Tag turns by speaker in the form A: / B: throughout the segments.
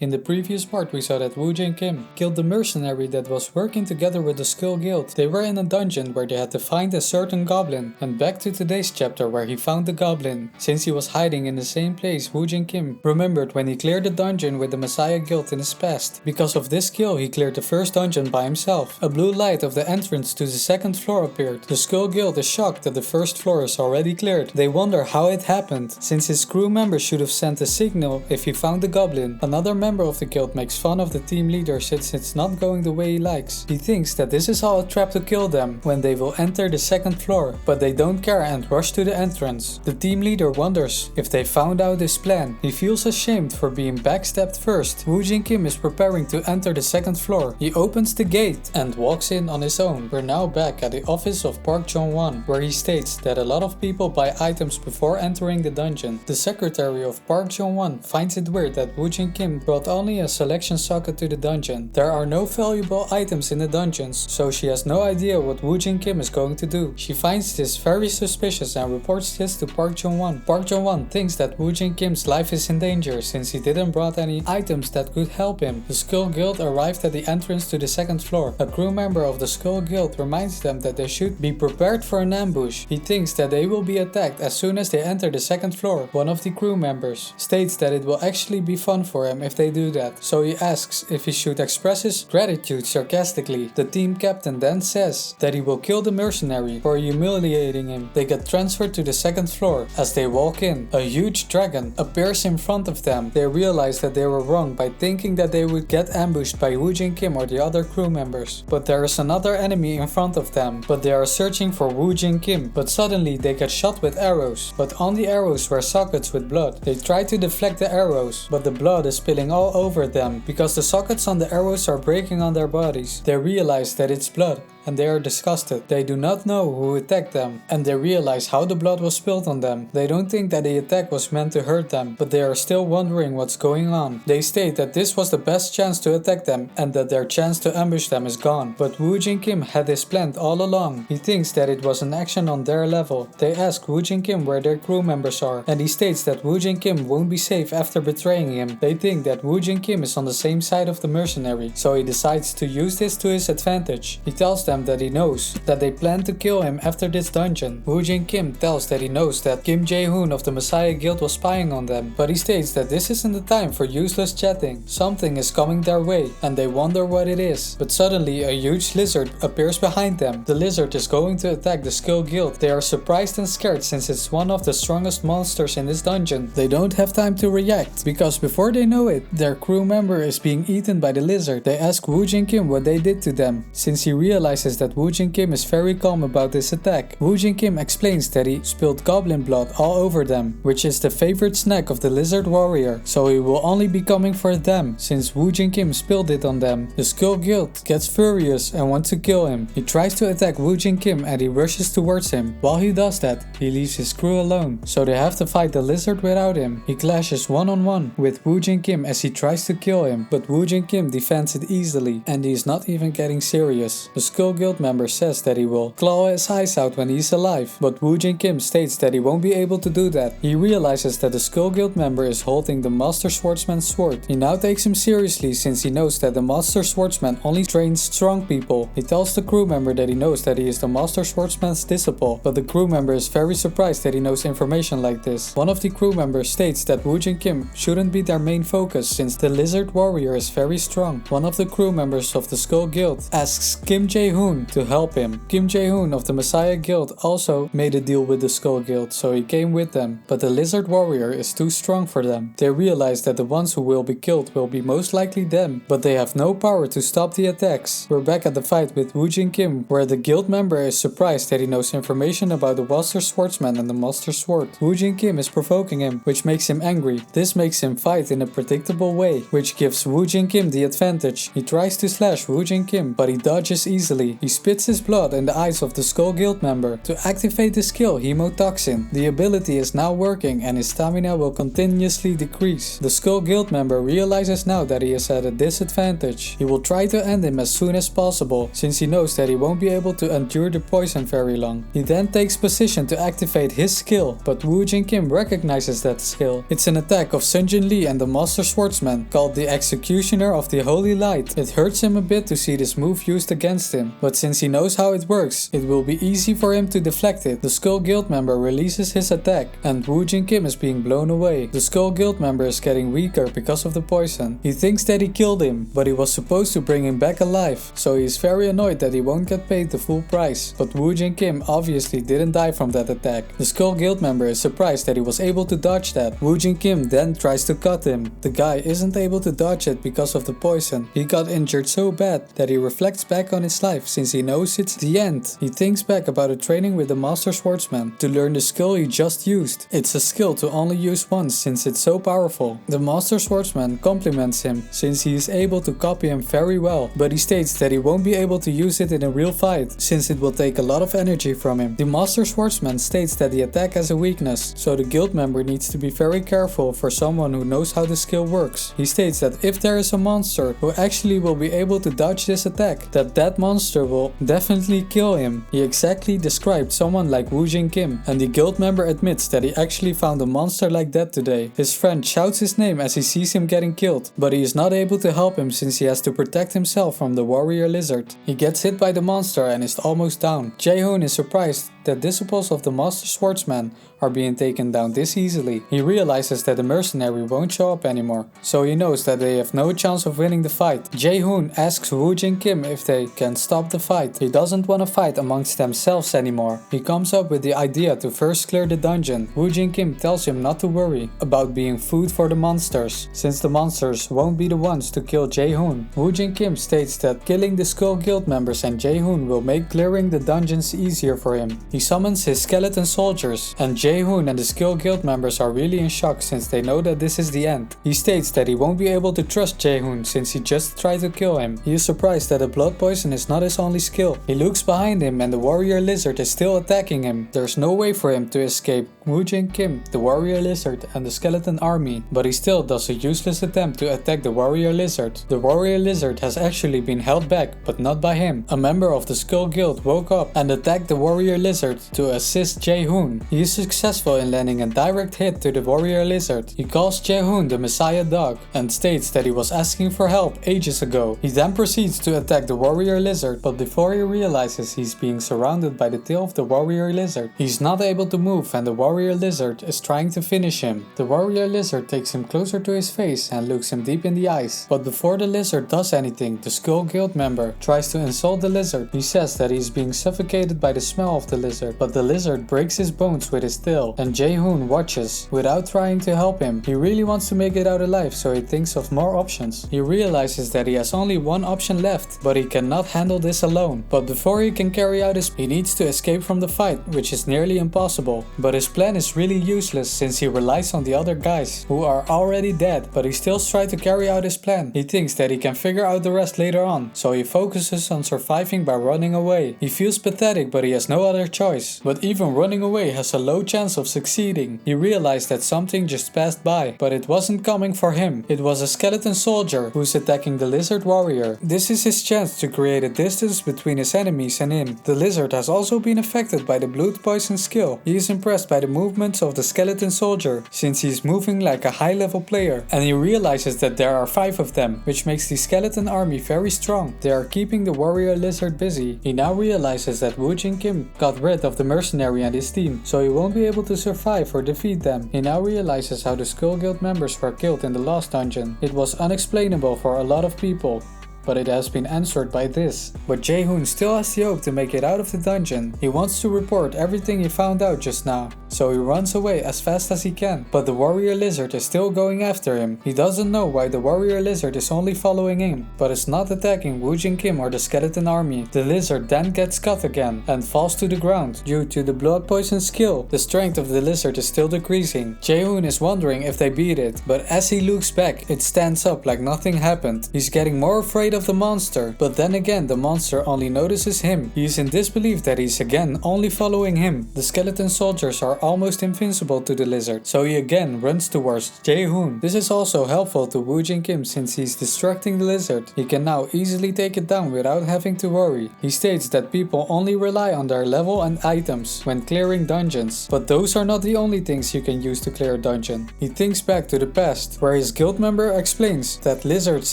A: In the previous part we saw that Wujin Kim killed the mercenary that was working together with the Skull Guild. They were in a dungeon where they had to find a certain goblin, and back to today's chapter where he found the goblin. Since he was hiding in the same place, Wujin Kim remembered when he cleared the dungeon with the Messiah Guild in his past. Because of this skill he cleared the first dungeon by himself. A blue light of the entrance to the second floor appeared. The Skull Guild is shocked that the first floor is already cleared. They wonder how it happened, since his crew member should have sent a signal if he found the goblin. Another member of the guild makes fun of the team leader since it's not going the way he likes. He thinks that this is all a trap to kill them when they will enter the second floor, but they don't care and rush to the entrance. The team leader wonders if they found out his plan. He feels ashamed for being backstabbed first. Wujin Kim is preparing to enter the second floor. He opens the gate and walks in on his own. We're now back at the office of Park Jong-won, where he states that a lot of people buy items before entering the dungeon. The secretary of Park Jong-won finds it weird that Wujin Kim brought only a selection socket to the dungeon. There are no valuable items in the dungeons, so she has no idea what Wujin Kim is going to do. She finds this very suspicious and reports this to Park Jong-won. Park Jong-won thinks that Wujin Kim's life is in danger since he didn't brought any items that could help him. The Skull Guild arrived at the entrance to the second floor. A crew member of the Skull Guild reminds them that they should be prepared for an ambush. He thinks that they will be attacked as soon as they enter the second floor. One of the crew members states that it will actually be fun for him if they do that, so he asks if he should express his gratitude sarcastically. The team captain then says that he will kill the mercenary for humiliating him. They get transferred to the second floor. As they walk in, a huge dragon appears in front of them. They realize that they were wrong by thinking that they would get ambushed by Wujin Kim or the other crew members. But there is another enemy in front of them, but they are searching for Wujin Kim. But suddenly they get shot with arrows, but on the arrows were sockets with blood. They try to deflect the arrows, but the blood is spilling all over them because the sockets on the arrows are breaking on their bodies. They realize that it's blood and they are disgusted. They do not know who attacked them, and they realize how the blood was spilled on them. They don't think that the attack was meant to hurt them, but they are still wondering what's going on. They state that this was the best chance to attack them and that their chance to ambush them is gone. But Wujin Kim had this planned all along. He thinks that it was an action on their level. They ask Wujin Kim where their crew members are, and he states that Wujin Kim won't be safe after betraying him. They think that Wujin Kim is on the same side of the mercenary, so he decides to use this to his advantage. He tells them that he knows that they plan to kill him after this dungeon. Wujin Kim tells that he knows that Kim Jaehoon of the Messiah Guild was spying on them, but he states that this isn't the time for useless chatting. Something is coming their way, and they wonder what it is. But suddenly a huge lizard appears behind them. The lizard is going to attack the Skull Guild. They are surprised and scared since it's one of the strongest monsters in this dungeon. They don't have time to react, because before they know it, their crew member is being eaten by the lizard. They ask Wujin Kim what they did to them, since he realizes that Wujin Kim is very calm about this attack. Wujin Kim explains that he spilled goblin blood all over them, which is the favorite snack of the lizard warrior, so he will only be coming for them since Wujin Kim spilled it on them. The Skull Guild gets furious and wants to kill him. He tries to attack Wujin Kim and he rushes towards him. While he does that, he leaves his crew alone, so they have to fight the lizard without him. He clashes one-on-one with Wujin Kim as he tries to kill him, but Wujin Kim defends it easily and he is not even getting serious. The Skull Guild member says that he will claw his eyes out when he's alive, but Wujin Kim states that he won't be able to do that. He realizes that the Skull Guild member is holding the Master Swordsman's sword. He now takes him seriously since he knows that the Master Swordsman only trains strong people. He tells the crew member that he knows that he is the Master Swordsman's disciple, but the crew member is very surprised that he knows information like this. One of the crew members states that Wujin Kim shouldn't be their main focus since the lizard warrior is very strong. One of the crew members of the Skull Guild asks Kim Jaehoon to help him. Kim Jaehoon of the Messiah Guild also made a deal with the Skull Guild, so he came with them, but the lizard warrior is too strong for them. They realize that the ones who will be killed will be most likely them, but they have no power to stop the attacks. We're back at the fight with Wujin Kim, where the guild member is surprised that he knows information about the Master Swordsman and the Master Sword. Wujin Kim is provoking him, which makes him angry. This makes him fight in a predictable way, which gives Wujin Kim the advantage. He tries to slash Wujin Kim, but he dodges easily. He spits his blood in the eyes of the Skull Guild member. To activate the skill Hemotoxin, the ability is now working and his stamina will continuously decrease. The Skull Guild member realizes now that he is at a disadvantage. He will try to end him as soon as possible, since he knows that he won't be able to endure the poison very long. He then takes position to activate his skill, but Wujin Kim recognizes that skill. It's an attack of Sun Jin Lee and the Master Swordsman swordsman called the Executioner of the Holy Light. It hurts him a bit to see this move used against him, but since he knows how it works, it will be easy for him to deflect it. The Skull Guild member releases his attack, and Wujin Kim is being blown away. The Skull Guild member is getting weaker because of the poison. He thinks that he killed him, but he was supposed to bring him back alive, so he is very annoyed that he won't get paid the full price. But Wujin Kim obviously didn't die from that attack. The Skull Guild member is surprised that he was able to dodge that. Wujin Kim then tries to cut him. The guy isn't able to dodge it because of the poison. He got injured so bad that he reflects back on his life since he knows it's the end. He thinks back about a training with the Master Swordsman to learn the skill he just used. It's a skill to only use once since it's so powerful. The Master Swordsman compliments him since he is able to copy him very well, but he states that he won't be able to use it in a real fight since it will take a lot of energy from him. The Master Swordsman states that the attack has a weakness, so the guild member needs to be very careful for someone who knows how the skill works. He states that if there is a monster who actually will be able to dodge this attack, that monster will definitely kill him. He exactly described someone like Wujin Kim, and the guild member admits that he actually found a monster like that today. His friend shouts his name as he sees him getting killed, but he is not able to help him since he has to protect himself from the warrior lizard. He gets hit by the monster and is almost down. Jaehoon is surprised that disciples of the Master Swordsman are being taken down this easily. He realizes that the mercenary won't show up anymore, so he knows that they have no chance of winning the fight. Jaehoon asks Wujin Kim if they can stop the fight. He doesn't want to fight amongst themselves anymore. He comes up with the idea to first clear the dungeon. Wujin Kim tells him not to worry about being food for the monsters, since the monsters won't be the ones to kill Jaehoon. Wujin Kim states that killing the Skull Guild members and Jaehoon will make clearing the dungeons easier for him. He summons his skeleton soldiers, and Jaehoon and the Skull Guild members are really in shock since they know that this is the end. He states that he won't be able to trust Jaehoon since he just tried to kill him. He is surprised that the blood poison is not his only skill. He looks behind him and the warrior lizard is still attacking him. There's no way for him to escape Wujin Kim, the warrior lizard, and the skeleton army, but he still does a useless attempt to attack the warrior lizard. The warrior lizard has actually been held back, but not by him. A member of the Skull Guild woke up and attacked the warrior lizard to assist Jaehoon. He is successful in landing a direct hit to the warrior lizard. He calls Jaehoon the Messiah dog and states that he was asking for help ages ago. He then proceeds to attack the warrior lizard, but before he realizes he's being surrounded by the tail of the warrior lizard, he's not able to move and the warrior lizard is trying to finish him. The warrior lizard takes him closer to his face and looks him deep in the eyes. But before the lizard does anything, the Skull Guild member tries to insult the lizard. He says that he's being suffocated by the smell of the lizard, but the lizard breaks his bones with his tail, and Jaehoon watches without trying to help him. He really wants to make it out alive, so he thinks of more options. He realizes that he has only one option left, but he cannot handle this alone. But before he can carry out he needs to escape from the fight, which is nearly impossible. But his plan is really useless since he relies on the other guys, who are already dead, but he still tries to carry out his plan. He thinks that he can figure out the rest later on, so he focuses on surviving by running away. He feels pathetic, but he has no other choice. But even running away has a low chance of succeeding. He realized that something just passed by, but it wasn't coming for him. It was a skeleton soldier who's attacking the lizard warrior. This is his chance to create a distance between his enemies and him. The lizard has also been affected by the blood poison skill. He is impressed by the movements of the skeleton soldier, since he is moving like a high level player, and he realizes that there are 5 of them, which makes the skeleton army very strong. They are keeping the warrior lizard busy. He now realizes that Wujin Kim got rid of the mercenary and his team, so he won't be able to survive or defeat them. He now realizes how the Skull Guild members were killed in the last dungeon. It was unexplainable for a lot of people, but it has been answered by this. But Jaehoon still has the hope to make it out of the dungeon. He wants to report everything he found out just now, so he runs away as fast as he can. But the warrior lizard is still going after him. He doesn't know why the warrior lizard is only following him, but is not attacking Wujin Kim or the skeleton army. The lizard then gets cut again and falls to the ground due to the blood poison skill. The strength of the lizard is still decreasing. Jaehoon is wondering if they beat it, but as he looks back, it stands up like nothing happened. He's getting more afraid of the monster, but then again the monster only notices him. He is in disbelief that he's again only following him. The skeleton soldiers are almost invincible to the lizard, so he again runs towards Jaehoon. This is also helpful to Wujin Kim since he's distracting the lizard. He can now easily take it down without having to worry. He states that people only rely on their level and items when clearing dungeons, but those are not the only things you can use to clear a dungeon. He thinks back to the past, where his guild member explains that lizards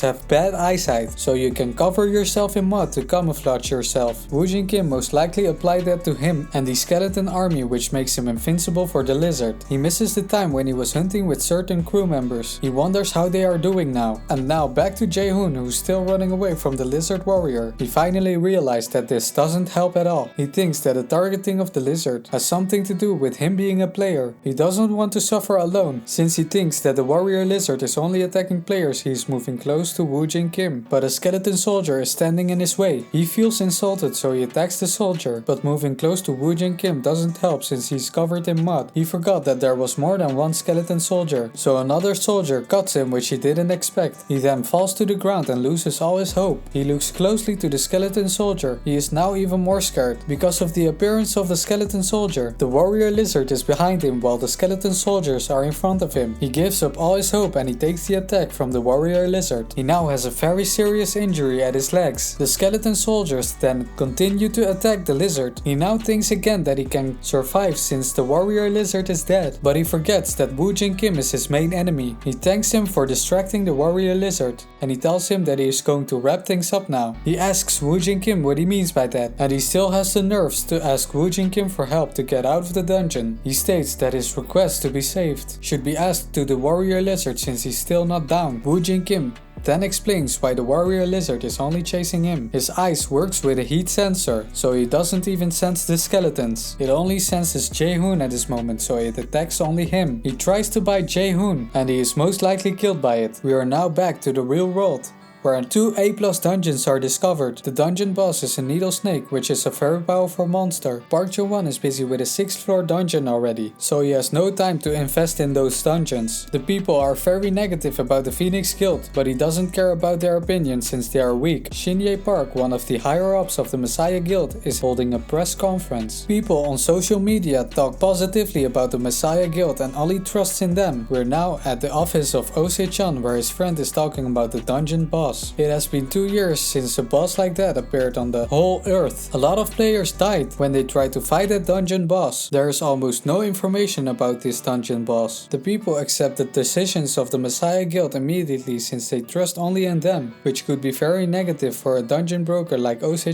A: have bad eyesight, so you can cover yourself in mud to camouflage yourself. Wujin Kim most likely applied that to him and the skeleton army, which makes him invincible for the lizard. He misses the time when he was hunting with certain crew members. He wonders how they are doing now. And now back to Jaehoon, who's still running away from the lizard warrior. He finally realized that this doesn't help at all. He thinks that the targeting of the lizard has something to do with him being a player. He doesn't want to suffer alone, since he thinks that the warrior lizard is only attacking players. He's moving close to Wujin Kim, but a skeleton soldier is standing in his way. He feels insulted, so he attacks the soldier, but moving close to Wujin Kim doesn't help since he's covered in mud. He forgot that there was more than one skeleton soldier, so another soldier cuts him, which he didn't expect. He then falls to the ground and loses all his hope. He looks closely to the skeleton soldier. He is now even more scared because of the appearance of the skeleton soldier. The warrior lizard is behind him while the skeleton soldiers are in front of him. He gives up all his hope and he takes the attack from the warrior lizard. He now has a very serious injury at his legs. The skeleton soldiers then continue to attack the lizard. He now thinks again that he can survive since the warrior lizard is dead, but he forgets that Wujin Kim is his main enemy. He thanks him for distracting the warrior lizard, and he tells him that he is going to wrap things up now. He asks Wujin Kim what he means by that, and he still has the nerves to ask Wujin Kim for help to get out of the dungeon. He states that his request to be saved should be asked to the warrior lizard since he's still not down. Wujin Kim then explains why the warrior lizard is only chasing him. His eyes works with a heat sensor, so he doesn't even sense the skeletons. It only senses Jaehoon at this moment, so it attacks only him. He tries to bite Jaehoon, and he is most likely killed by it. We are now back to the real world, where 2 A+ dungeons are discovered. The dungeon boss is a needle snake, which is a very powerful monster. Park Jong-won is busy with a 6th floor dungeon already, so he has no time to invest in those dungeons. The people are very negative about the Phoenix Guild, but he doesn't care about their opinion since they are weak. Shinye Park, one of the higher-ups of the Messiah Guild, is holding a press conference. People on social media talk positively about the Messiah Guild and Ali trusts in them. We're now at the office of Acey, where his friend is talking about the dungeon boss. It has been 2 years since a boss like that appeared on the whole earth. A lot of players died when they tried to fight that dungeon boss. There is almost no information about this dungeon boss. The people accept the decisions of the Messiah Guild immediately since they trust only in them, which could be very negative for a dungeon broker like Acey.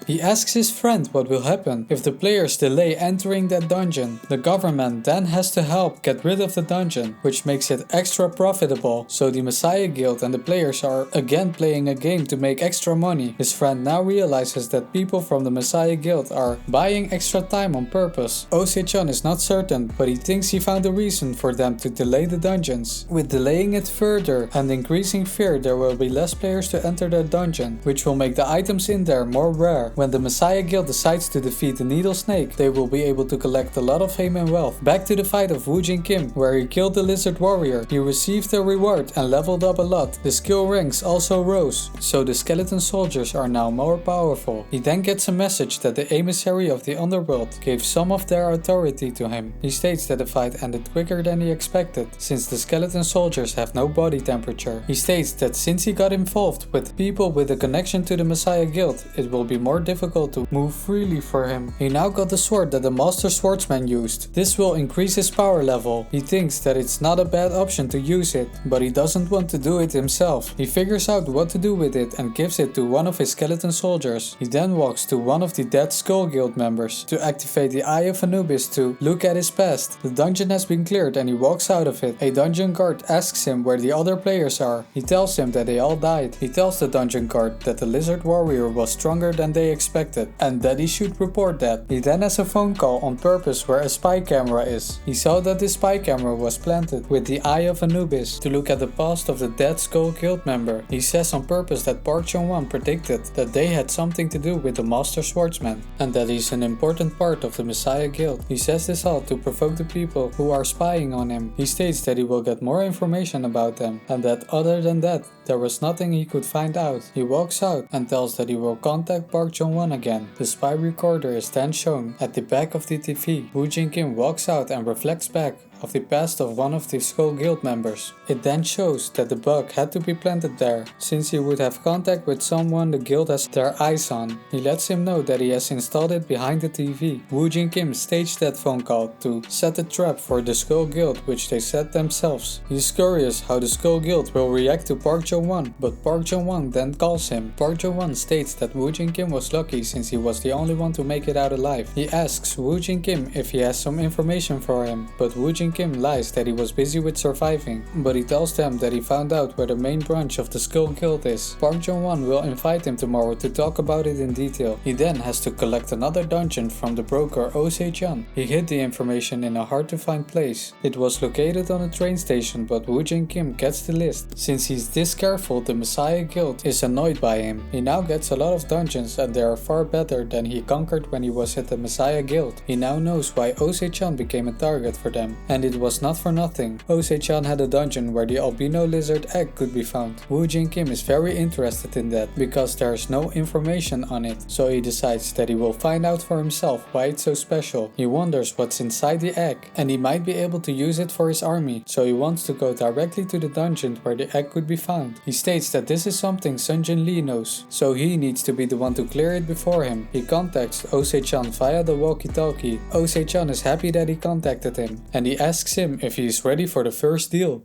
A: He asks his friend what will happen if the players delay entering that dungeon. The government then has to help get rid of the dungeon, which makes it extra profitable, so the Messiah Guild and the players are again playing a game to make extra money. His friend now realizes that people from the Messiah Guild are buying extra time on purpose. Acey is not certain, but he thinks he found a reason for them to delay the dungeons. With delaying it further and increasing fear, there will be less players to enter the dungeon, which will make the items in there more rare. When the Messiah Guild decides to defeat the Needle Snake, they will be able to collect a lot of fame and wealth. Back to the fight of Wujin Kim, where he killed the lizard warrior. He received a reward and leveled up a lot. The skill ranks also rose, so the skeleton soldiers are now more powerful. He then gets a message that the emissary of the underworld gave some of their authority to him. He states that the fight ended quicker than he expected, since the skeleton soldiers have no body temperature. He states that since he got involved with people with a connection to the Messiah Guild, it will be more difficult to move freely for him. He now got the sword that the master swordsman used. This will increase his power level. He thinks that it's not a bad option to use it, but he doesn't want to do it himself. He figures out what to do with it and gives it to one of his skeleton soldiers. He then walks to one of the dead Skull Guild members to activate the Eye of Anubis to look at his past. The dungeon has been cleared and he walks out of it. A dungeon guard asks him where the other players are. He tells him that they all died. He tells the dungeon guard that the lizard warrior was stronger than they expected and that he should report that. He then has a phone call on purpose where a spy camera is. He saw that the spy camera was planted with the Eye of Anubis to look at the past of the dead Skull Guild member. He says on purpose that Park Jong-won predicted that they had something to do with the Master Swordsman and that he's an important part of the Messiah Guild. He says this all to provoke the people who are spying on him. He states that he will get more information about them and that other than that, There was nothing he could find out. He walks out and tells that he will contact Park Jong-won again. The spy recorder is then shown at the back of the TV. Wujin Kim walks out and reflects back of the past of one of the Skull Guild members. It then shows that the bug had to be planted there, since he would have contact with someone the guild has their eyes on. He lets him know that he has installed it behind the TV. Wujin Kim staged that phone call to set a trap for the Skull Guild, which they set themselves. He's curious how the Skull Guild will react to Park Jong-won, but Park Jong-won then calls him. Park Jong-won states that Wujin Kim was lucky since he was the only one to make it out alive. He asks Wujin Kim if he has some information for him, but Wujin Kim lies that he was busy with surviving, but he tells them that he found out where the main branch of the Skull Guild is. Park Jong-won will invite him tomorrow to talk about it in detail. He then has to collect another dungeon from the broker Acey. He hid the information in a hard to find place. It was located on a train station, but Wujin Kim gets the list. Since he's this careful, the Messiah Guild is annoyed by him. He now gets a lot of dungeons and they are far better than he conquered when he was at the Messiah Guild. He now knows why Acey became a target for them, and it was not for nothing. Acey had a dungeon where the albino lizard egg could be found. Wujin Kim is very interested in that because there is no information on it, so he decides that he will find out for himself why it's so special. He wonders what's inside the egg, and he might be able to use it for his army, so he wants to go directly to the dungeon where the egg could be found. He states that this is something Sun Jin Lee knows, so he needs to be the one to clear it before him. He contacts Acey via the walkie-talkie. Acey is happy that he contacted him, and he asks him if he is ready for the first deal.